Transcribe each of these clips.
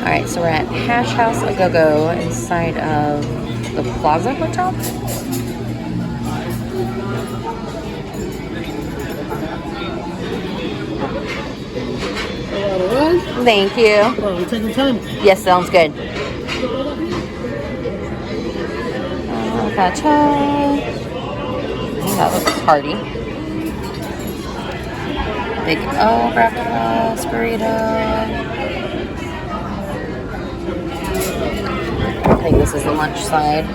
Alright, so we're at Hash House A Go-Go inside of the Plaza Hotel. Thank you. Oh, we're taking time. Yes, sounds good. Gotcha. That looks hearty. Big O breakfast burrito. I think this is the lunch side.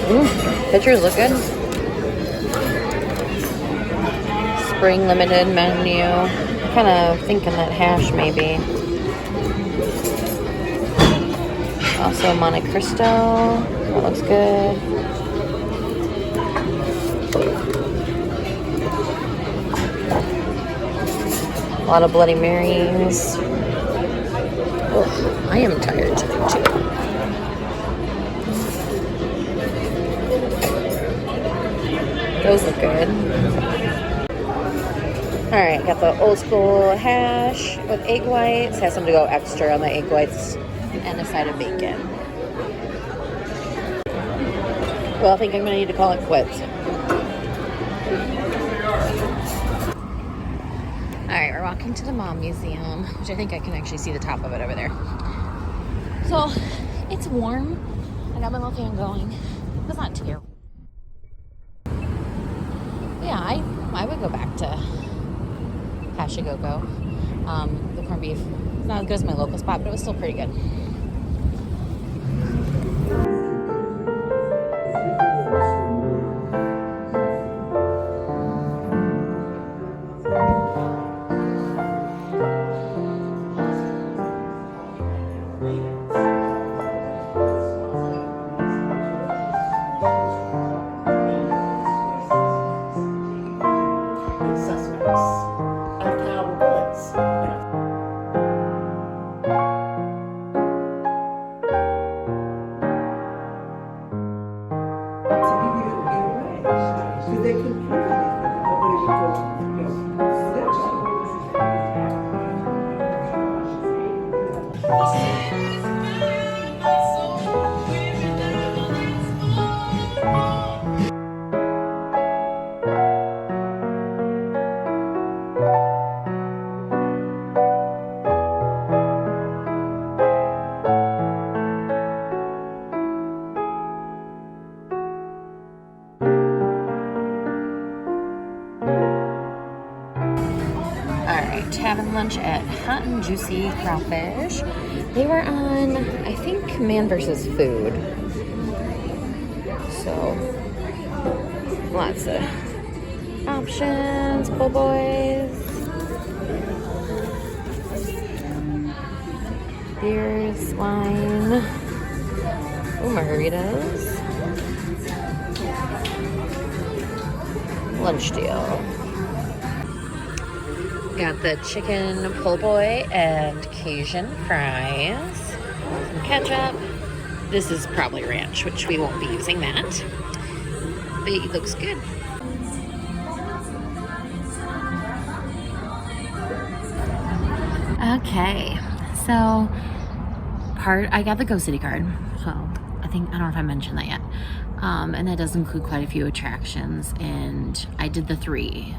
Ooh, pictures look good. Spring limited menu. Kind of thinking that hash maybe. Also Monte Cristo. That looks good. A lot of Bloody Marys. Oh, I am tired today too. Those look good. Alright, got the old school hash with egg whites. Has some to go extra on the egg whites and a side of bacon. Well, I think I'm going to need to call it quits. Alright, we're walking to the Mom Museum, which I think I can actually see the top of it over there. So, it's warm. I got my little fan going. It's not too. Yeah, I would go back to Hash A Go-Go. The corned beef, it's not as good as my local spot, but it was still pretty good. Having lunch at Hot and Juicy Crawfish. They were on, I think, Man vs. Food. So, lots of options, po' boys, beers, wine, ooh, margaritas, lunch deal. Got the chicken po' boy and Cajun fries, some ketchup. This is probably ranch, which we won't be using that, but it looks good. Okay, so I got the Go City card, so I don't know if I mentioned that yet, and that does include quite a few attractions, and I did the 3,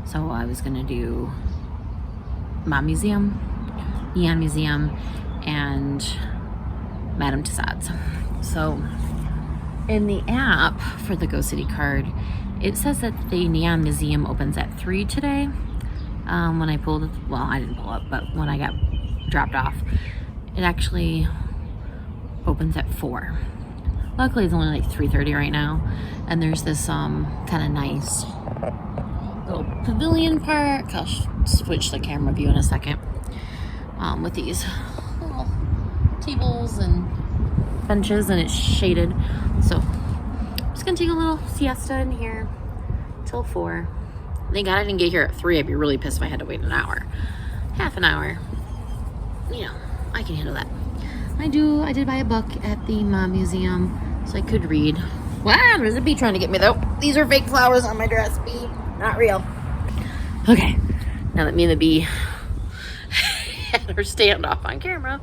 so I was gonna do Mom Museum, Neon Museum, and Madame Tussauds. So in the app for the Go City card, it says that the Neon Museum opens at 3 today. When I pulled it, well, I didn't pull up, but when I got dropped off, it actually opens at 4. Luckily, it's only like 3:30 right now, and there's this kind of nice little pavilion park. I'll switch the camera view in a second. With these little tables and benches, and it's shaded. So I'm just gonna take a little siesta in here till 4. Thank God I didn't get here at 3. I'd be really pissed if I had to wait an hour. Half an hour. You know, I can handle that. I did buy a book at the Mom Museum, so I could read. Wow, there's a bee trying to get me though. These are fake flowers on my dress, bee. Not real. Okay, now that me and the bee had her standoff on camera.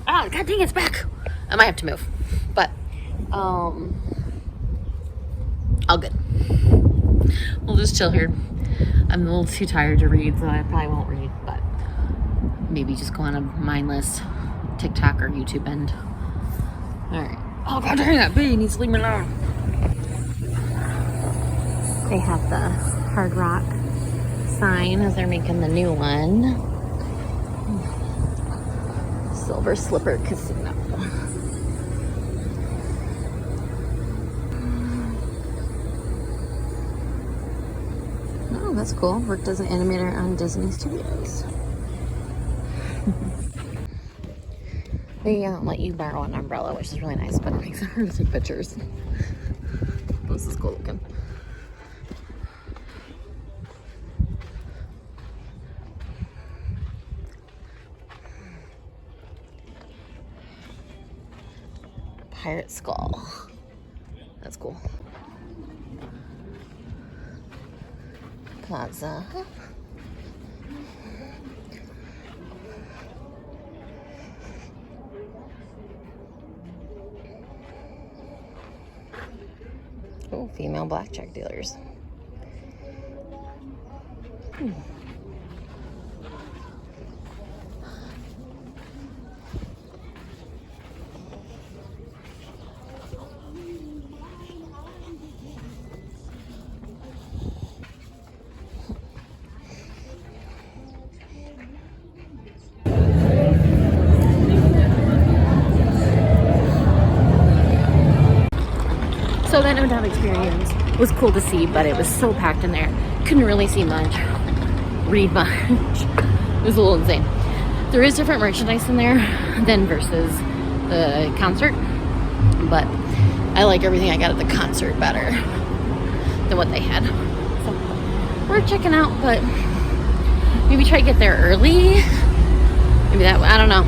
Oh, god dang, it's back. I might have to move, but all good. We'll just chill here. I'm a little too tired to read, so I probably won't read, but maybe just go on a mindless TikTok or YouTube end. All right. Oh god dang, that bee needs to leave me alone. They have the Hard Rock sign as they're making the new one. Silver Slipper Casino. Oh, that's cool. Worked as an animator on Disney Studios. They let you borrow an umbrella, which is really nice, but it makes it hard to take pictures. This is cool looking. Pirate skull. That's cool. Plaza. Oh, female blackjack dealers. So that no-doubt experience was cool to see, but it was so packed in there. Couldn't really see much, read much. It was a little insane. There is different merchandise in there than versus the concert, but I like everything I got at the concert better than what they had. So we're checking out, but maybe try to get there early. Maybe that, I don't know,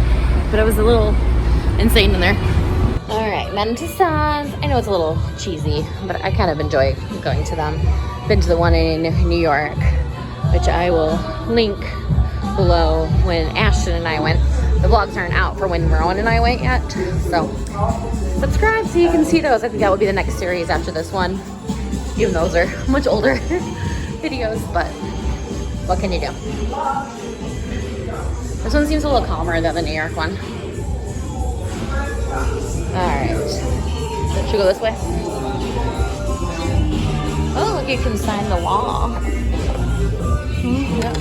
but it was a little insane in there. All right, Tussauds. I know it's a little cheesy, but I kind of enjoy going to them. Been to the one in New York, which I will link below when Ashton and I went. The vlogs aren't out for when Rowan and I went yet, so subscribe so you can see those. I think that will be the next series after this one, even those are much older videos, but what can you do? This one seems a little calmer than the New York one. Alright. Should we go this way? Oh, look, you can sign the wall. Yeah.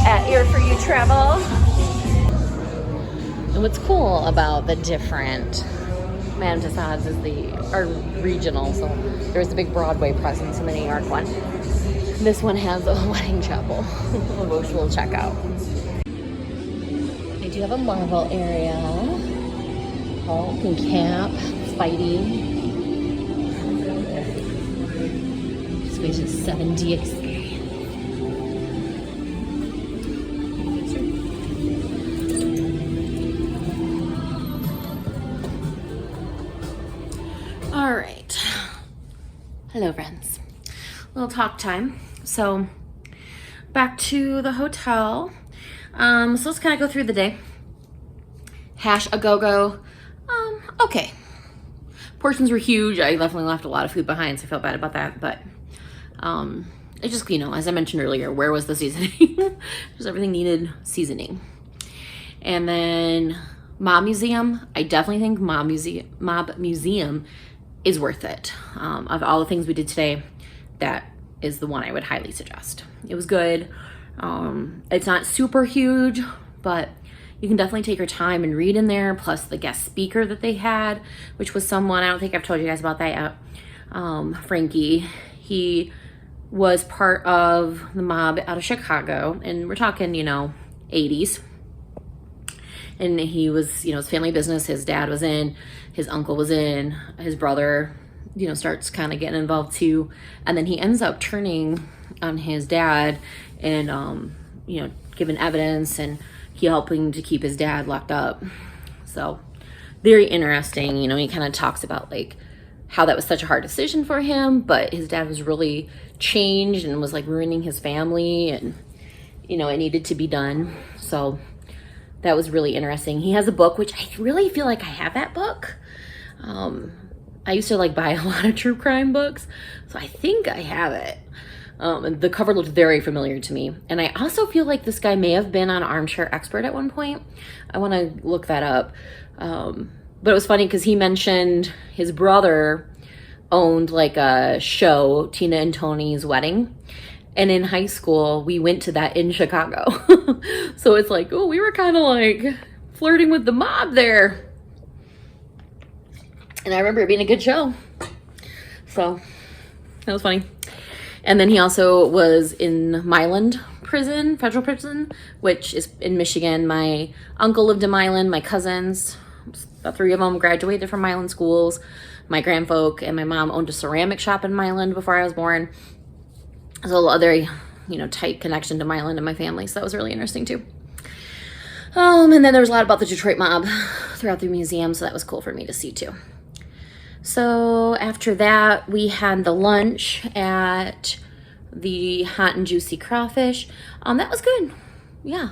At Ear For You Travel. And what's cool about the different Tussauds is they are regional, so there's a big Broadway presence in the New York one. This one has a wedding chapel, which we'll check out. They do have a Marvel area. Hulk and Cap, Spidey. Spacious 7D experience. All right. Hello, friends. Little talk time. So back to the hotel. So let's kind of go through the day. Hash a go-go. Okay. Portions were huge. I definitely left a lot of food behind, so I felt bad about that. But it just, you know, as I mentioned earlier, where was the seasoning? Because everything needed seasoning. And then Mob Museum. I definitely think Mob Museum is worth it. Of all the things we did today, that is the one I would highly suggest. It was good. It's not super huge, but you can definitely take your time and read in there, plus the guest speaker that they had, which was someone, I don't think I've told you guys about that yet, Frankie. He was part of the mob out of Chicago, and we're talking, you know, 80s. And he was, you know, his family business, his dad was in, his uncle was in, his brother, you know, starts kind of getting involved too. And then he ends up turning on his dad and, you know, giving evidence and he helping to keep his dad locked up. So very interesting. You know, he kind of talks about like how that was such a hard decision for him, but his dad was really changed and was like ruining his family, and you know, it needed to be done. So that was really interesting. He has a book, which I really feel like I have that book. I used to like buy a lot of true crime books, so I think I have it. And the cover looked very familiar to me. And I also feel like this guy may have been on Armchair Expert at one point. I want to look that up. But it was funny because he mentioned his brother owned like a show, Tina and Tony's Wedding. And in high school, we went to that in Chicago. So it's like, oh, we were kind of like flirting with the mob there. And I remember it being a good show. So that was funny. And then he also was in Milan prison, federal prison, which is in Michigan. My uncle lived in Milan, my cousins, the three of them graduated from Milan schools. My grandfolk and my mom owned a ceramic shop in Milan before I was born. There's a other, you know, tight connection to Milan and my family, so that was really interesting too. And then there was a lot about the Detroit mob throughout the museum, so that was cool for me to see too. So after that, we had the lunch at the Hot and Juicy Crawfish. That was good. Yeah.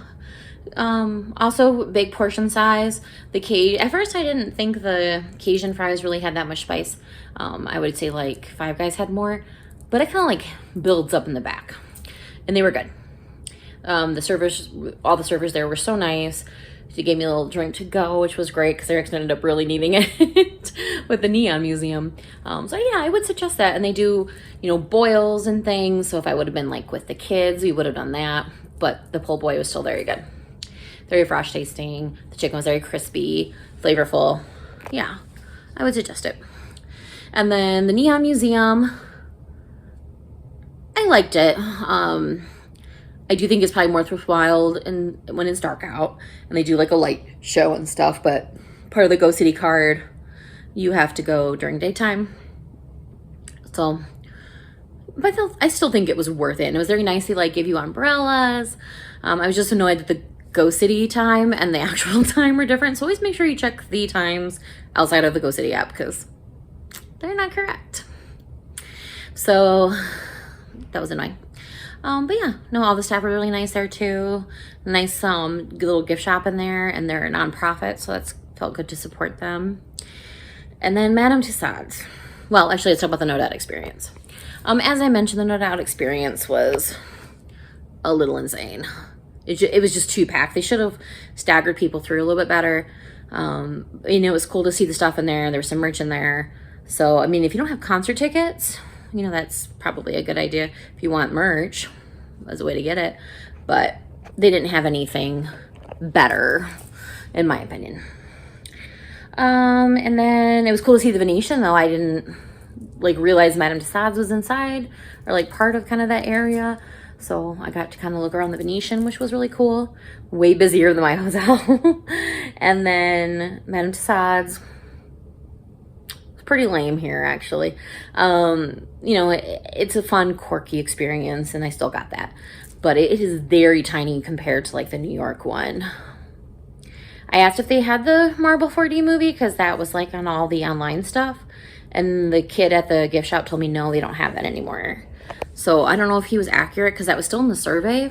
Also big portion size. At first I didn't think the Cajun fries really had that much spice. I would say like Five Guys had more, but it kind of like builds up in the back, and they were good. All the servers there were so nice. She gave me a little drink to go, which was great because Eric ended up really needing it with the Neon Museum. So yeah, I would suggest that. And they do, you know, boils and things. So if I would have been like with the kids, we would have done that. But the po' boy was still very good. Very fresh tasting. The chicken was very crispy, flavorful. Yeah, I would suggest it. And then the Neon Museum, I liked it. I do think it's probably more worthwhile when it's dark out and they do like a light show and stuff, but part of the Go City card, you have to go during daytime. So, but I still think it was worth it. And it was very nice. They like give you umbrellas. I was just annoyed that the Go City time and the actual time were different. So always make sure you check the times outside of the Go City app because they're not correct. So that was annoying. But yeah, no, all the staff were really nice there too. Nice little gift shop in there, and they're a nonprofit, so that's felt good to support them. And then Madame Tussauds. Well, actually, let's talk about the No Doubt experience. As I mentioned, the No Doubt experience was a little insane. It was just too packed. They should have staggered people through a little bit better. You know, it was cool to see the stuff in there. There was some merch in there. So, I mean, if you don't have concert tickets, you know, that's probably a good idea. If you want merch, as a way to get it. But they didn't have anything better, in my opinion. And then it was cool to see the Venetian, though I didn't like realize Madame Tussauds was inside or like part of kind of that area. So I got to kind of look around the Venetian, which was really cool. Way busier than my hotel. And then Madame Tussauds. Pretty lame here, actually. You know, it's a fun, quirky experience, and I still got that. But it is very tiny compared to like the New York one. I asked if they had the Marble 4D movie because that was like on all the online stuff. And the kid at the gift shop told me, no, they don't have that anymore. So I don't know if he was accurate because that was still in the survey.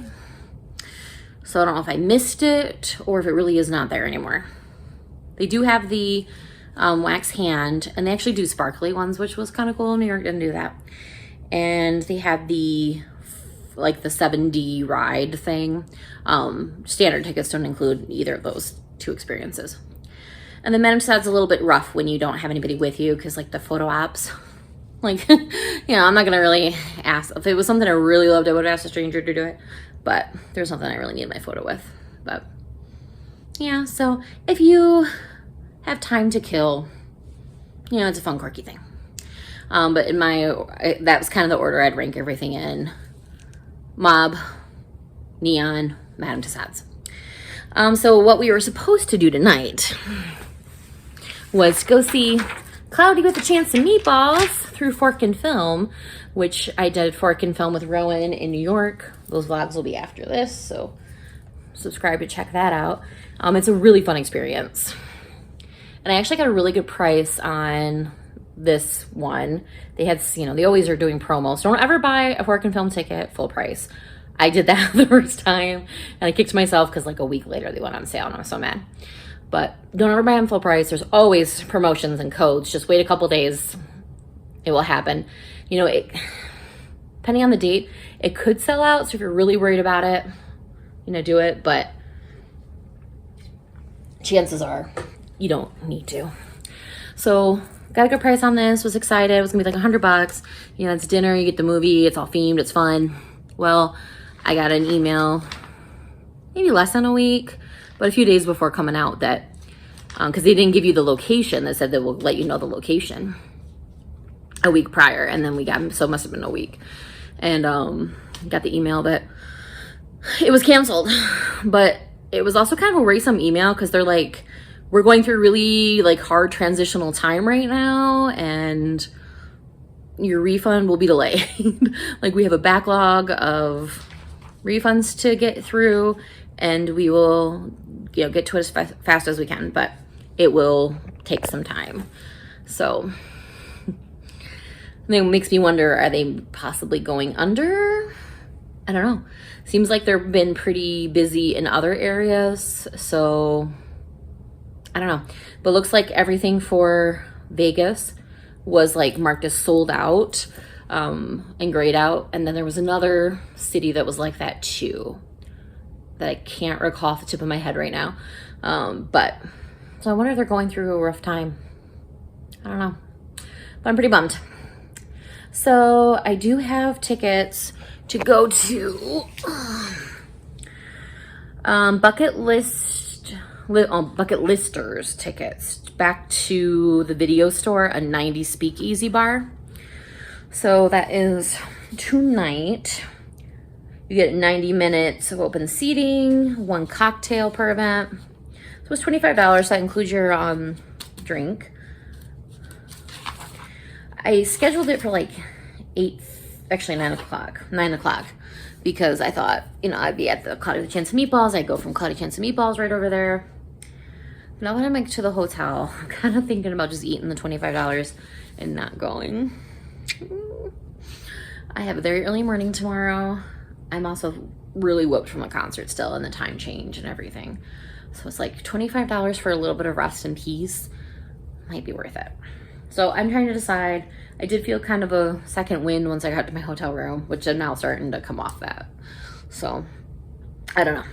So I don't know if I missed it or if it really is not there anymore. They do have the wax hand, and they actually do sparkly ones, which was kind of cool. New York didn't do that. And they had the like the 7D ride thing. Standard tickets don't include either of those two experiences. And then Madame Tussauds a little bit rough when you don't have anybody with you because like the photo ops, like, you know, I'm not gonna really ask. If it was something I really loved, I would have asked a stranger to do it, but there's something I really needed my photo with. But yeah, so if you have time to kill, you know, it's a fun, quirky thing. But in that was kind of the order I'd rank everything in. Mob, Neon, Madame Tussauds. So what we were supposed to do tonight was go see Cloudy with a Chance of Meatballs through Fork and Film, which I did Fork and Film with Rowan in New York. Those vlogs will be after this, so subscribe to check that out. It's a really fun experience. And I actually got a really good price on this one. They had, you know, they always are doing promos. So don't ever buy a work and film ticket full price. I did that the first time and I kicked myself because like a week later they went on sale and I was so mad. But don't ever buy them full price. There's always promotions and codes. Just wait a couple days. It will happen. You know, depending on the date, it could sell out. So if you're really worried about it, you know, do it. But chances are you don't need to. So got a good price on this. Was excited. It was gonna be like $100. You know, it's dinner. You get the movie. It's all themed. It's fun. Well, I got an email maybe less than a week, but a few days before coming out that, because they didn't give you the location. They said they will let you know the location a week prior. And then we got, so it must have been a week. And got the email that it was canceled. But it was also kind of a worrisome email because they're like, we're going through really like hard transitional time right now and your refund will be delayed. Like we have a backlog of refunds to get through and we will, you know, get to it as fast as we can, but it will take some time. So it makes me wonder, are they possibly going under? I don't know. Seems like they've been pretty busy in other areas. So I don't know, but looks like everything for Vegas was like marked as sold out and grayed out. And then there was another city that was like that too, that I can't recall off the tip of my head right now. But so I wonder if they're going through a rough time. I don't know, but I'm pretty bummed. So I do have tickets to go to bucket listers tickets back to the video store, a 90s speakeasy bar. So that is tonight. You get 90 minutes of open seating, 1 cocktail per event. So it's $25. So that includes your drink. I scheduled it for like 9 o'clock, because I thought, you know, I'd be at the Cloudy Chance of Meatballs. I'd go from Cloudy Chance of Meatballs right over there. Now that I'm like to the hotel, I'm kind of thinking about just eating the $25 and not going. I have a very early morning tomorrow. I'm also really whooped from the concert still and the time change and everything. So it's like $25 for a little bit of rest and peace might be worth it. So I'm trying to decide. I did feel kind of a second wind once I got to my hotel room, which is now starting to come off that. So I don't know.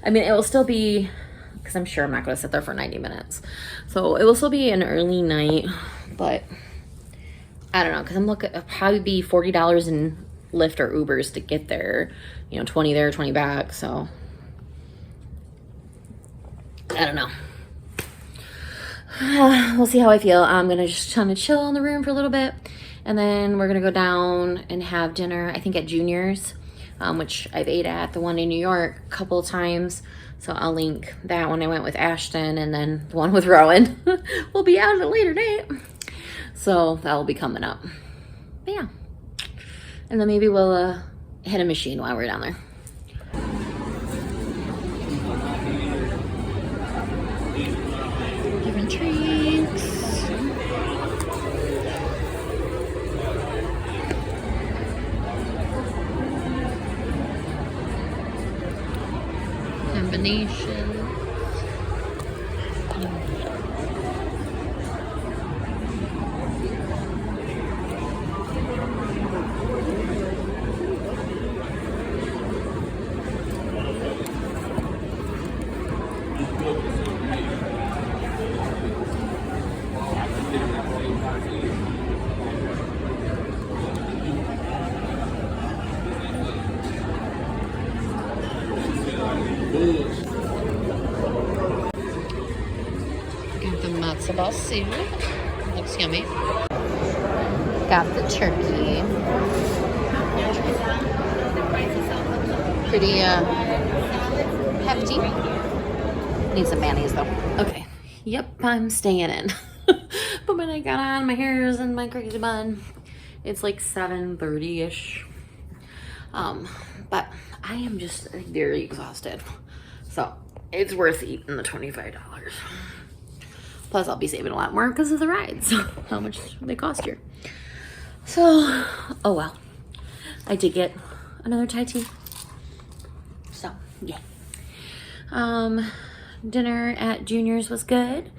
I mean, it will still be, because I'm sure I'm not going to sit there for 90 minutes. So it will still be an early night, but I don't know, because I'm looking, it'll probably be $40 in Lyft or Ubers to get there. You know, 20 there, 20 back. So I don't know. We'll see how I feel. I'm gonna just kind of chill in the room for a little bit, and then we're gonna go down and have dinner, I think at Junior's, which I've ate at, the one in New York, a couple of times. So I'll link that one. I went with Ashton, and then the one with Rowan will be out at a later date. So that'll be coming up. But yeah, and then maybe we'll hit a machine while we're down there. Different drinks. Combination. Got the matzo ball soup. Looks yummy. Got the turkey. Pretty hefty. Need some mayonnaise though. Okay. Yep, I'm staying in. But when I got on, my hair is in my crazy bun. It's like 7:30-ish. But I am just very exhausted. So it's worth eating the $25. Plus, I'll be saving a lot more because of the rides, how much they cost here. So, oh well. I did get another Thai tea. So, yeah. Dinner at Junior's was good.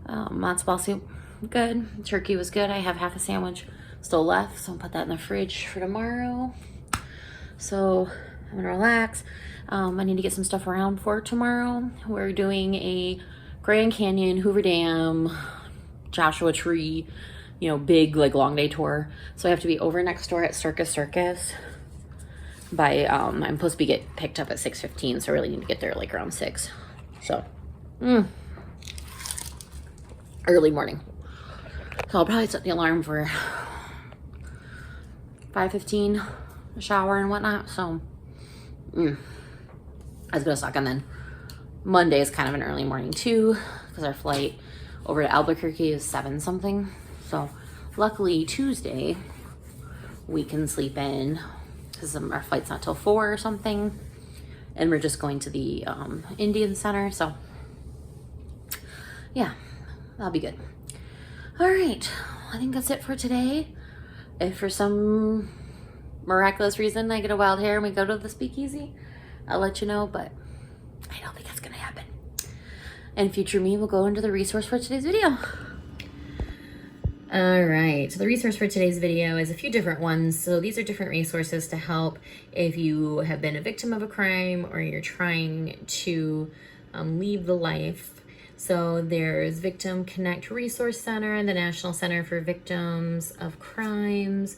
Matzo ball soup, good. Turkey was good. I have half a sandwich still left, so I'll put that in the fridge for tomorrow. So, I'm gonna relax. I need to get some stuff around for tomorrow. We're doing a Grand Canyon, Hoover Dam, Joshua Tree, big, like, long day tour. So I have to be over next door at Circus by, I'm supposed to be get picked up at 6:15, so I really need to get there, like, around 6. So, early morning. So I'll probably set the alarm for 5:15, a shower and whatnot. So, that's gonna suck. And then Monday is kind of an early morning too, because our flight over to Albuquerque is 7 something. So luckily Tuesday we can sleep in because our flight's not till 4 or something, and we're just going to the Indian Center. So yeah, that'll be good. All right, I think that's it for today. If for some miraculous reason I get a wild hair and we go to the speakeasy, I'll let you know, but I don't think that's gonna happen. And future me will go into the resource for today's video. All right, so the resource for today's video is a few different ones. So these are different resources to help if you have been a victim of a crime or you're trying to leave the life. So there's Victim Connect Resource Center, the National Center for Victims of Crimes,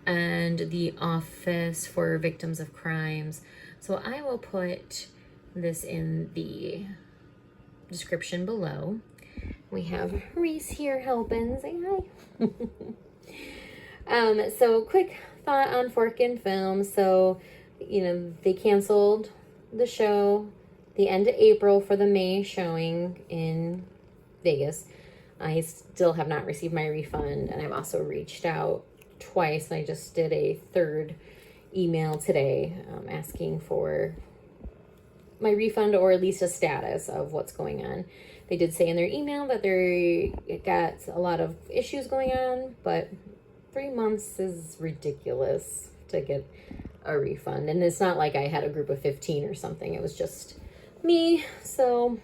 and the Office for Victims of Crimes. So I will put this in the description below. We have Reese here helping. Say hi. So quick thought on Fork and Film. So, they canceled the show the end of April for the May showing in Vegas. I still have not received my refund, and I've also reached out twice. I just did a third email today asking for my refund, or at least a status of what's going on. They did say in their email that they got a lot of issues going on, but 3 months is ridiculous to get a refund. And it's not like I had a group of 15 or something. It was just me. So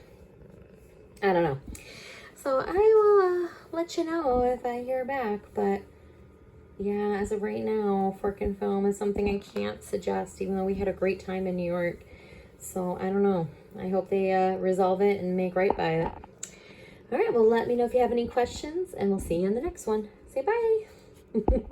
I don't know. So I will let you know if I hear back. But yeah, as of right now, Fork and Film is something I can't suggest, even though we had a great time in New York. So I don't know. I hope they resolve it and make right by it. All right, well, let me know if you have any questions, and we'll see you in the next one. Say bye.